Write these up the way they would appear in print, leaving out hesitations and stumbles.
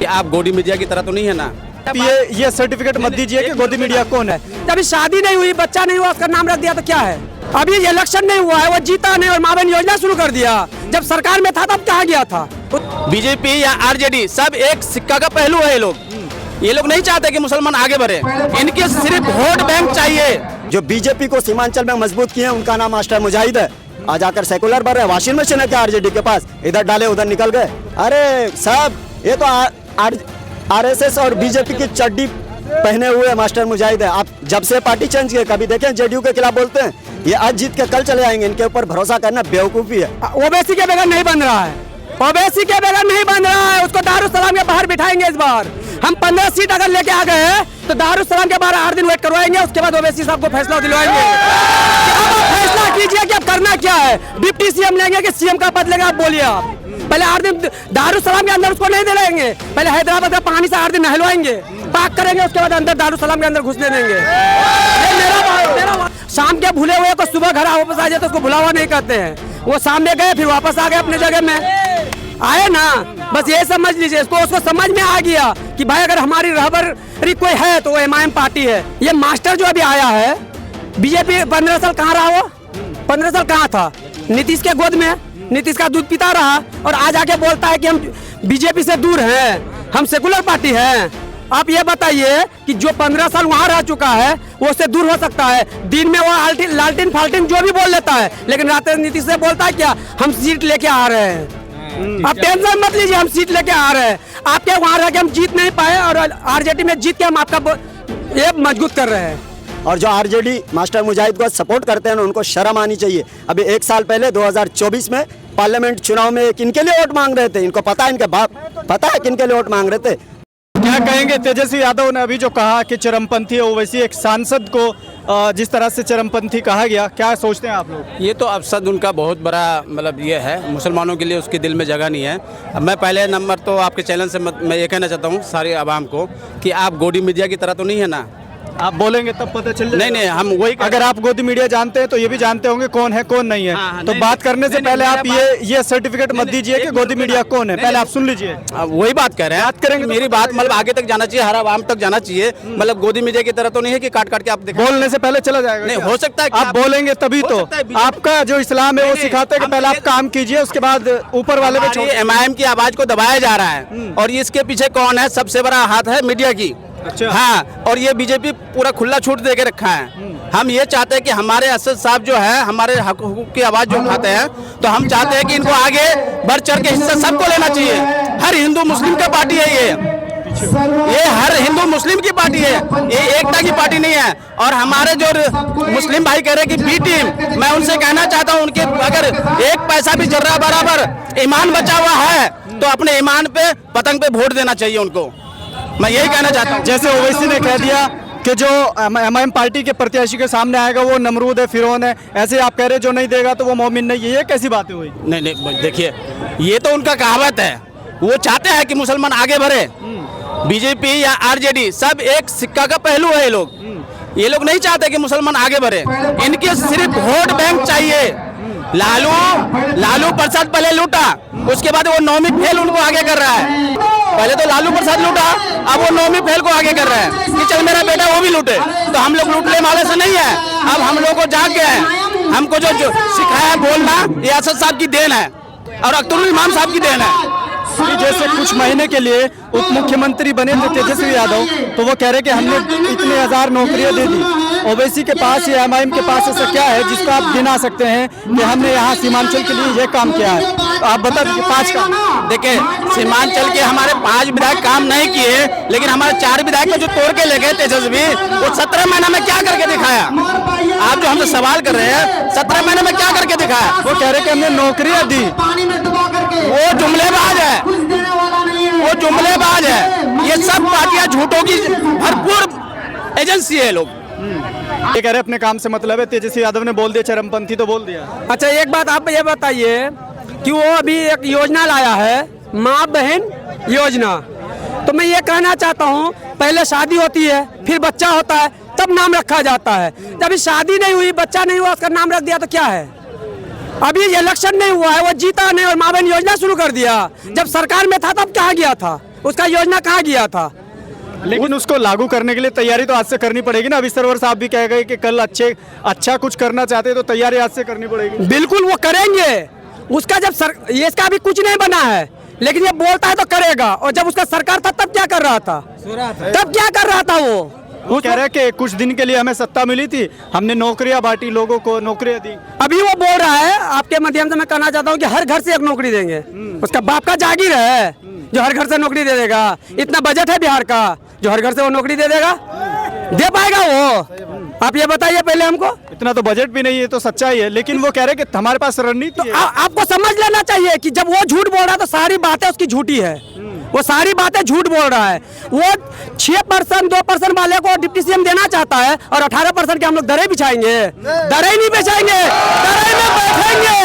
कि आप गोदी मीडिया की तरह तो नहीं है ना। ये सर्टिफिकेट मत दीजिए कि गोदी मीडिया कौन है। अभी शादी नहीं हुई, बच्चा नहीं हुआ, उसका नाम रख दिया तो क्या है। अभी इलेक्शन नहीं हुआ है, वो जीता नहीं और माँ बहन योजना शुरू कर दिया। जब सरकार में था तब कहाँ गया था। बीजेपी या आरजेडी सब एक सिक्का का पहलू है। ये लोग नहीं चाहते कि मुसलमान आगे बढ़े, इनके सिर्फ वोट बैंक चाहिए। जो बीजेपी को सीमांचल में मजबूत किए हैं उनका नाम मास्टर मुजाहिद है। आज आकर सेकुलर बन रहे हैं, वॉशिंग मशीन है क्या आरजेडी के पास, इधर डाले उधर निकल गए। अरे साहब ये तो आरएसएस और बीजेपी की चड्डी पहने हुए मास्टर मुजाहिद है। आप जब से पार्टी चेंज किए कभी देखें जेडीयू के खिलाफ बोलते हैं, ये आज जीत के कल चले आएंगे। इनके ऊपर भरोसा करना बेवकूफी है। ओबीसी के बगैर नहीं बन रहा है, ओबीसी के बगैर नहीं बन रहा है। उसको दारुसलाम के बाहर बिठाएंगे इस बार। हम 15 सीट अगर लेके आ गए हैं तो दारुसलाम के बाहर 8 दिन वेट करवाएंगे, उसके बाद ओबीसी साहब को फैसला दिलवाएंगे। अब फैसला कीजिए कि अब करना क्या है। डिप्टी सीएम लेंगे कि सीएम का पद लेंगे, आप बोलिए। आप पहले 8 दिन दारुसलाम के अंदर उसको नहीं दिलाएंगे, पहले हैदराबाद का पानी से 8 दिन नहलवाएंगे, पाक करेंगे, उसके बाद अंदर दारुसलाम के अंदर घुसने देंगे। ये मेरा शाम के भूले हुए को सुबह घर वापस आ जाए तो उसको भुला हुआ नहीं कहते हैं। वो शाम में गए फिर वापस आ गए अपने जगह में, आए ना। बस ये समझ लीजिए इसको, उसको समझ में आ गया कि भाई अगर हमारी रहबरी कोई है तो वो एमआईएम पार्टी है। ये मास्टर जो अभी आया है, बीजेपी 15 साल कहाँ रहा वो, 15 साल कहाँ था, नीतीश के गोद में, नीतीश का दूध पीता रहा और आज आके बोलता है कि हम बीजेपी से दूर हैं, हम सेकुलर पार्टी हैं। आप ये बताइए कि जो 15 साल वहाँ रह चुका है वो उससे दूर हो सकता है। दिन में वो लालटीन फाल्टीन जो भी बोल लेता है, लेकिन रात में नीतीश से बोलता है क्या, हम सीट लेके आ रहे हैं। आप टेंशन मत लीजिए, हम सीट लेके आ रहे हैं। आपके वहाँ रह के हम जीत नहीं पाए और आरजेडी में जीत के हम आपका ये मजबूत कर रहे हैं। और जो आरजेडी मास्टर मुजाहिद को सपोर्ट करते हैं उनको शर्म आनी चाहिए। अभी 1 साल पहले 2024 में पार्लियामेंट चुनाव में किनके लिए वोट मांग रहे थे, इनको पता है, इनके बाप पता है किनके लिए वोट मांग रहे थे। क्या कहेंगे तेजस्वी यादव ने अभी जो कहा कि चरमपंथी है, ओवैसी एक सांसद को जिस तरह से चरमपंथी कहा गया, क्या सोचते हैं आप लोग? ये तो अवसद उनका बहुत बड़ा मतलब ये है, मुसलमानों के लिए उसके दिल में जगह नहीं है। अब मैं पहले नंबर तो आपके चैनल से मैं ये कहना चाहता हूँ सारी आवाम को कि आप गोदी मीडिया की तरह तो नहीं है ना। आप बोलेंगे तब पता चल जाएगा। नहीं, हम वही अगर आप गोदी मीडिया जानते हैं तो ये भी जानते होंगे कौन है कौन नहीं है। तो बात करने से पहले आप ये सर्टिफिकेट मत दीजिए कि गोदी मीडिया कौन है, पहले आप सुन लीजिए। वही बात कर रहे हैं, बात करेंगे। मेरी बात मतलब आगे तक जाना चाहिए, हर आवाम तक जाना चाहिए। मतलब गोदी मीडिया की तरह तो नहीं है कि काट काट के आप बोलने से पहले चला जाएगा। नहीं हो सकता है आप बोलेंगे तभी तो। आपका जो इस्लाम है वो सिखाते हैं कि पहले आप काम कीजिए, उसके बाद ऊपर वाले में छोड़िए। एमआईएम की आवाज को दबाया जा रहा है और इसके पीछे कौन है, सबसे बड़ा हाथ है मीडिया की। अच्छा। हाँ, और ये बीजेपी पूरा खुला छूट दे के रखा है। हम ये चाहते हैं कि हमारे असद साहब जो है हमारे हकूक की आवाज जो उठाते हैं, तो हम चाहते हैं कि इनको आगे बढ़ चढ़ के हिस्सा सबको लेना चाहिए। हर हिंदू मुस्लिम का पार्टी है ये हर हिंदू मुस्लिम की पार्टी है, ये एकता की पार्टी नहीं है। और हमारे जो मुस्लिम भाई कह रहे हैं कि बी टीम, मैं उनसे कहना चाहता हूँ उनके अगर एक पैसा भी जर्रा बराबर ईमान बचा हुआ है तो अपने ईमान पे पतंग पे वोट देना चाहिए उनको। मैं यही कहना चाहता हूँ। जैसे ओवैसी ने कह दिया कि जो एमआईएम पार्टी के प्रत्याशी के सामने आएगा वो नमरूद है, फिरौन है, ऐसे आप कह रहे जो नहीं देगा तो वो मोमिन नहीं है, ये कैसी बातें हुई? नहीं, देखिए ये तो उनका कहावत है। वो चाहते हैं कि मुसलमान आगे बढ़े। बीजेपी या आरजेडी सब एक सिक्का का पहलू है। ये लोग नहीं चाहते कि मुसलमान आगे बढ़े, इनके सिर्फ वोट बैंक चाहिए। लालू प्रसाद पहले लूटा, उसके बाद वो 9वीं फेल उनको आगे कर रहा है। पहले तो लालू प्रसाद लूटा, अब वो 9वीं फेल को आगे कर रहा है कि चल मेरा बेटा वो भी लूटे। तो हम लोग लूटने वाले से नहीं है, अब हम लोग को जाग गया है। हमको जो सिखाया बोलना ये असद साहब की देन है और अख्तरुल इमाम साहब की देन है। जैसे कुछ महीने के लिए उप मुख्यमंत्री बने थे तेजस्वी यादव, तो वो कह रहे कि हमने इतने 1000 नौकरियां दे दी। ओवैसी के पास या एमआईएम के पास ऐसा क्या है जिसको आप गिना सकते हैं कि हमने यहाँ सीमांचल के लिए ये काम किया है? तो आप बता दीजिए 5 काम। देखिए सीमांचल के हमारे 5 विधायक काम नहीं किए, लेकिन हमारे 4 विधायक जो तोड़ के ले गए तेजस्वी, वो 17 महीना में क्या करके दिखाया? आप जो हमसे सवाल कर रहे हैं 17 महीने में क्या करके दिखाया? वो कह रहे कि हमने नौकरियां दी। वो जुमलेबाज है, वो जुमलेबाज है। ये सब पार्टियां झूठों की भरपूर एजेंसी है। लोग ये कह रहे अपने काम से मतलब है। तेजस्वी यादव ने बोल दिया चरमपंथी, तो बोल दिया। अच्छा एक बात आप ये बताइए कि वो अभी एक योजना लाया है, माँ बहन योजना। तो मैं ये कहना चाहता हूँ पहले शादी होती है, फिर बच्चा होता है, तब नाम रखा जाता है। जब शादी नहीं हुई, बच्चा नहीं हुआ, उसका नाम रख दिया तो क्या है। अभी इलेक्शन नहीं हुआ है, वो जीता नहीं और माँ बहन योजना शुरू कर दिया। जब सरकार में था तब कहाँ गया था। उसका योजना कहाँ गया था? लेकिन उसको लागू करने के लिए तैयारी तो आज से करनी पड़ेगी ना। अभी सरवर साहब भी कह गए कि कल अच्छा कुछ करना चाहते हैं तो तैयारी आज से करनी पड़ेगी। बिल्कुल वो करेंगे। उसका जब ये इसका अभी कुछ नहीं बना है, लेकिन ये बोलता है तो करेगा। और जब उसका सरकार था तब क्या कर रहा था? तब क्या कर रहा था वो कह रहा है कि कुछ दिन के लिए हमें सत्ता मिली थी, हमने नौकरियां बांटी, लोगों को नौकरियां दी। अभी वो बोल रहा है, आपके माध्यम से मैं कहना चाहता हूँ कि हर घर से एक नौकरी देंगे। उसका बाप का जागीर है जो हर घर से नौकरी दे देगा। इतना बजट है बिहार का जो हर घर से वो नौकरी दे देगा, दे पाएगा वो? आप ये बताइए पहले हमको। इतना तो बजट भी नहीं है, तो सच्चाई है। लेकिन वो कह रहे हैं कि हमारे पास रणनीति है। आपको समझ लेना चाहिए कि जब वो झूठ बोल रहा है तो सारी बातें उसकी झूठी है। वो सारी बातें झूठ बोल रहा है। वो 6% 2% वाले को डिप्टी सीएम देना चाहता है और 18% के हम लोग दरें बिछाएंगे। दरें नहीं बिछाएंगे, दरें में बैठेंगे,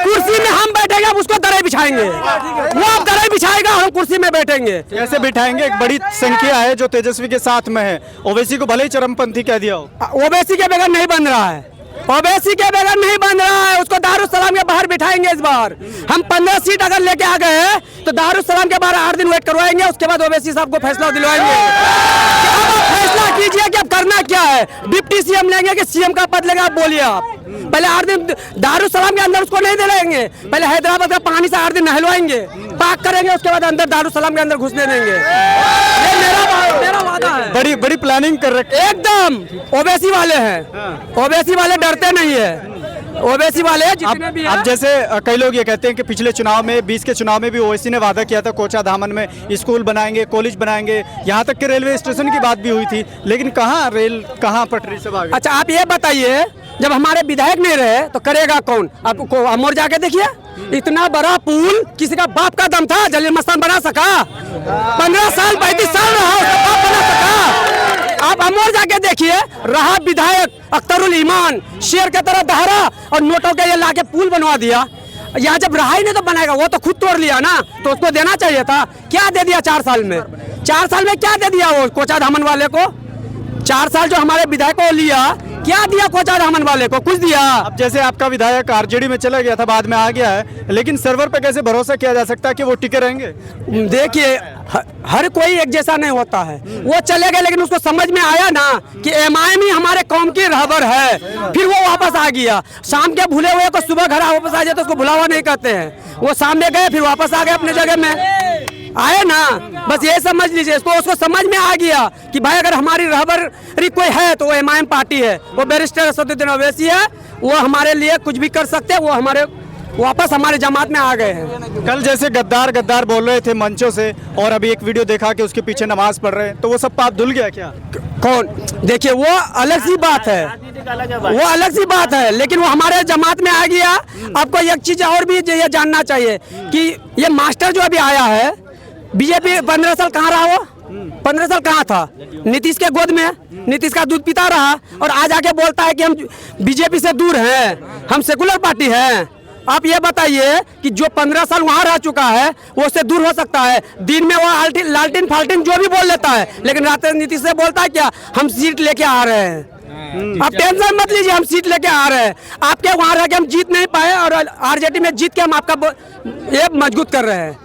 कुर्सी में हम बैठेंगे, हम उसको दरें बिछाएंगे। वो अब दरें बिछाएगा, हम कुर्सी में बैठेंगे। कैसे बिठाएंगे? एक बड़ी संख्या है जो तेजस्वी के साथ में है। ओवैसी को भले ही चरमपंथी कह दिया हो, ओवैसी के बगैर नहीं बन रहा है। ओवैसी के बगैर नहीं बन रहा है। उसको दारुसलाम के बाहर बिठाएंगे इस बार। हम 15 सीट अगर लेके आ गए तो दारुसलाम के बाहर 8 दिन वेट करवाएंगे, उसके बाद ओवैसी साहब को फैसला दिलवाएंगे। अब आप फैसला कीजिए कि अब करना क्या है। डिप्टी सीएम लेंगे कि सीएम का पद लेंगे, आप बोलिए। आप पहले 8 दिन दारुसलाम के अंदर उसको नहीं दिलाएंगे, पहले हैदराबाद का पानी से 8 दिन नहलवाएंगे, पाक करेंगे, उसके बाद अंदर दारुसलाम के अंदर घुसने देंगे। ये मेरा वादा है। बड़ी प्लानिंग कर रखी एकदम। ओवैसी वाले हैं, ओवैसी वाले डरते नहीं है। ओवैसी वाले जितने भी हैं। अब जैसे कई लोग ये कहते हैं कि पिछले चुनाव में 20 के चुनाव में भी ओवैसी ने वादा किया था कोचा धामन में स्कूल बनाएंगे, कॉलेज बनाएंगे, यहाँ तक कि रेलवे स्टेशन की बात भी हुई थी। लेकिन कहाँ रेल, कहाँ पटरी से भागे? अच्छा आप ये बताइए, जब हमारे विधायक नहीं रहे तो करेगा कौन? आपको अमोर जाके देखिए, इतना बड़ा पुल किसी का बाप का दम था जलील मस्तान बना सका? 15 साल 35 साल रहा, उसका बाप बना सका? आप अमोर जाके देखिए, रहा विधायक अख्तरुल ईमान, शेर के तरह दहरा और नोटों के ये लाके पुल बनवा दिया। यहाँ जब रहा ही नहीं तो बनाएगा, वो तो खुद तोड़ लिया ना, तो उसको देना चाहिए था। क्या दे दिया 4 साल में? 4 साल में क्या दे दिया वो कोचा धामन वाले को? 4 साल जो हमारे विधायक को लिया, क्या दिया कोचा धामन वाले को? कुछ दिया? अब जैसे आपका विधायक आरजेडी में चला गया था, बाद में आ गया है, लेकिन सर्वर पे कैसे भरोसा किया जा सकता है कि वो टिके रहेंगे? देखिए हर कोई एक जैसा नहीं होता है। वो चले गए, लेकिन उसको समझ में आया ना कि एमआईएम ही हमारे कौम की रहबर है, फिर वो वापस आ गया। शाम के भूले हुए को सुबह घर वापस आ जाए तो उसको भुलावा नहीं कहते हैं। वो सामने गए फिर वापस आ गए अपने जगह में, आए ना। बस ये समझ लीजिए, उसको समझ में आ गया कि भाई अगर हमारी रहबरी कोई है तो वो एमआईएम पार्टी है। वो बैरिस्टर असदुद्दीन ओवैसी है, वो हमारे लिए कुछ भी कर सकते हैं। वो हमारे वापस हमारे जमात में आ गए हैं। कल जैसे गद्दार बोल रहे थे मंचों से, और अभी एक वीडियो देखा कि उसके पीछे नमाज पढ़ रहे हैं, तो वो सब पाप धुल गया क्या? कौन? देखिए वो अलग सी बात है, वो अलग सी बात है, लेकिन वो हमारे जमात में आ गया। आपको एक चीज और भी ये जानना चाहिए कि ये मास्टर जो अभी आया है, बीजेपी 15 साल कहाँ रहा? वो 15 साल कहाँ था? नीतीश के गोद में, नीतीश का दूध पीता रहा, और आज आके बोलता है कि हम बीजेपी से दूर हैं, हम सेकुलर पार्टी हैं। आप ये बताइए कि जो 15 साल वहाँ रह चुका है वो उससे दूर हो सकता है? दिन में वो लालटेन फाल्टिन जो भी बोल लेता है, लेकिन रात में नीतीश से बोलता है क्या, हम सीट लेके आ रहे हैं। आप टेंशन मत लीजिए, हम सीट लेके आ रहे हैं। आपके वहाँ रह के हम जीत नहीं पाए, और आरजेडी में जीत के हम आपका ये मजबूत कर रहे हैं।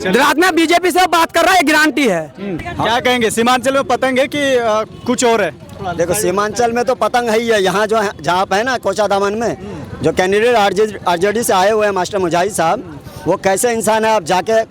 रात में बीजेपी से बात कर रहा है, गारंटी है। क्या कहेंगे? सीमांचल में पतंग है कि कुछ और है? देखो सीमांचल में तो पतंग है ही है। यहाँ जो जहाँ पे है ना कोचा दामन में जो कैंडिडेट आरजेडी से आए हुए हैं मास्टर मुजाहिद साहब, वो कैसे इंसान है? आप जाके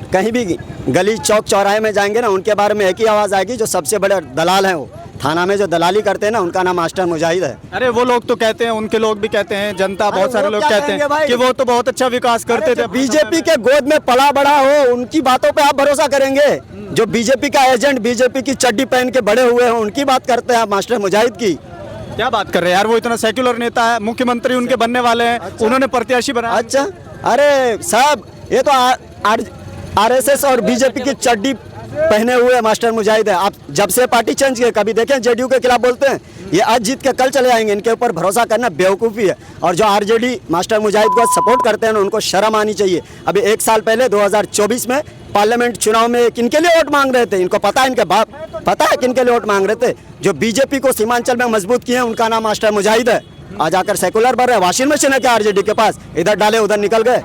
कहीं भी गली चौक चौराहे में जाएंगे ना, उनके बारे में एक ही आवाज़ आएगी, जो सबसे बड़े दलाल हैं वो थाना में जो दलाली करते हैं ना, उनका नाम मास्टर मुजाहिद है। अरे वो लोग तो कहते हैं, उनके लोग भी कहते हैं, जनता बहुत सारे लोग कहते हैं कि वो तो बहुत अच्छा विकास करते थे। बीजेपी के गोद में पला बड़ा हो, उनकी बातों पे आप भरोसा करेंगे? जो बीजेपी का एजेंट, बीजेपी की चड्डी पहन के बड़े हुए हैं, उनकी बात करते हैं आप मास्टर मुजाहिद की? क्या बात कर रहे हैं यार? वो इतना सेक्युलर नेता है, मुख्यमंत्री उनके बनने वाले हैं। अच्छा। उन्होंने प्रत्याशी बनाया। अच्छा, अरे साहब ये तो आरएसएस और बीजेपी की चड्डी पहने हुए मास्टर मुजाहिद है। आप जब से पार्टी चेंज किए, कभी देखें जेडीयू के खिलाफ बोलते हैं? ये आज जीत के कल चले आएंगे। इनके ऊपर भरोसा करना बेवकूफ़ी है। और जो आरजेडी मास्टर मुजाहिद को सपोर्ट करते हैं ना, उनको शर्म आनी चाहिए। अभी 1 साल पहले 2024 में पार्लियामेंट चुनाव में किनके लिए वोट मांग रहे थे? इनको पता है, इनके बाप पता है किनके लिए वोट मांग रहे थे? जो बीजेपी को सीमांचल में मजबूत किए हैं, उनका नाम मास्टर मुजाहिद है। आज आकर सेकुलर बन रहे हैं। वॉशिंग मशीन है क्या आरजेडी के पास? इधर डाले उधर निकल गए।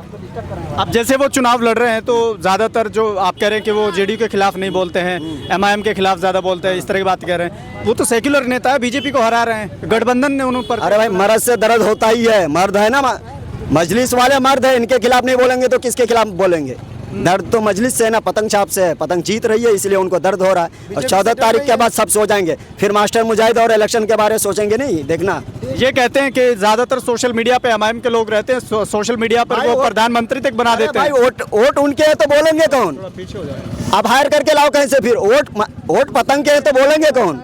अब जैसे वो चुनाव लड़ रहे हैं तो ज़्यादातर जो आप कह रहे हैं कि वो जेडीयू के खिलाफ नहीं बोलते हैं, एमआईएम के खिलाफ ज़्यादा बोलते हैं, इस तरह की बात कह रहे हैं। वो तो सेक्युलर नेता है, बीजेपी को हरा रहे हैं, गठबंधन ने उन पर। अरे भाई मर्द से दर्द होता ही है, मर्द है ना, मजलिस वाले मर्द है, इनके खिलाफ नहीं बोलेंगे तो किसके खिलाफ बोलेंगे? दर्द तो मजलिस से है ना, पतंग छाप से है। पतंग जीत रही है इसलिए उनको दर्द हो रहा है। और 14 तारीख के बाद सब सो जाएंगे, फिर मास्टर मुजाहिद और इलेक्शन के बारे में सोचेंगे नहीं। देखना, ये कहते हैं कि ज़्यादातर सोशल मीडिया पे एमआईएम के लोग रहते हैं, सोशल मीडिया पर वो प्रधानमंत्री तक बना देते भाई हैं। वोट उनके है तो बोलेंगे कौन? अब हायर करके लाओ कहीं से, फिर वोट पतंग के है तो बोलेंगे कौन?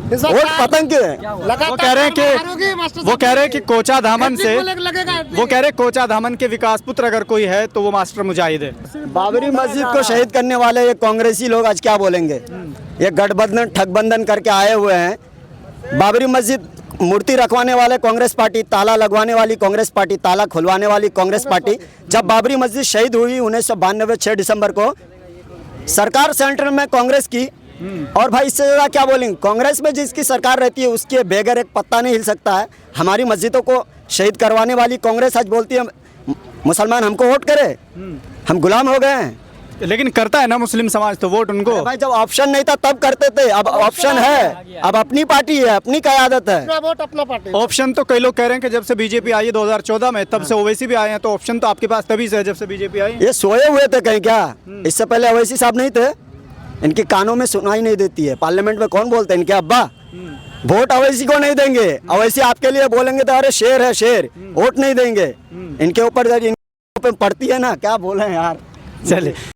वोट पतंग के हैं। वो कह रहे हैं कि कोचा धामन से, वो कह रहे हैं कोचा धामन के विकास पुत्र अगर कोई है तो वो मास्टर मुजाहिद है। बाबरी मस्जिद को शहीद करने वाले ये कांग्रेसी लोग आज क्या बोलेंगे? ये गठबंधन ठगबंधन करके आए हुए हैं। बाबरी मस्जिद मूर्ति रखवाने वाले कांग्रेस पार्टी, ताला लगवाने वाली कांग्रेस पार्टी, ताला खुलवाने वाली कांग्रेस पार्टी। जब बाबरी मस्जिद शहीद हुई 1992 6 दिसंबर को, सरकार सेंटर में कांग्रेस की। और भाई इससे ज़्यादा क्या बोलेंगे? कांग्रेस में जिसकी सरकार रहती है उसके बगैर एक पत्ता नहीं हिल सकता है। हमारी मस्जिदों को शहीद करवाने वाली कांग्रेस आज बोलती है मुसलमान हमको वोट करे, हम गुलाम हो गए हैं। लेकिन करता है ना मुस्लिम समाज तो वोट उनको। भाई जब ऑप्शन नहीं था तब करते थे, अब ऑप्शन है, अब अपनी पार्टी है, अपनी क़यादत है। ऑप्शन तो कई लोग कह रहे हैं कि जब से बीजेपी आई है 2014 में, तब से ओवैसी भी आए हैं, तो ऑप्शन तो आपके पास तभी से है जब से बीजेपी आई। ये सोए हुए थे कहीं क्या? इससे पहले ओवैसी साहब नहीं थे? इनके कानों में सुनाई नहीं देती है। पार्लियामेंट में कौन बोलते हैं? इनके अब्बा। वोट अवैसी को नहीं देंगे। अवैसी आपके लिए बोलेंगे तो अरे शेर है शेर, वोट नहीं देंगे। इनके ऊपर पड़ती है ना, क्या बोले यार। चलिए।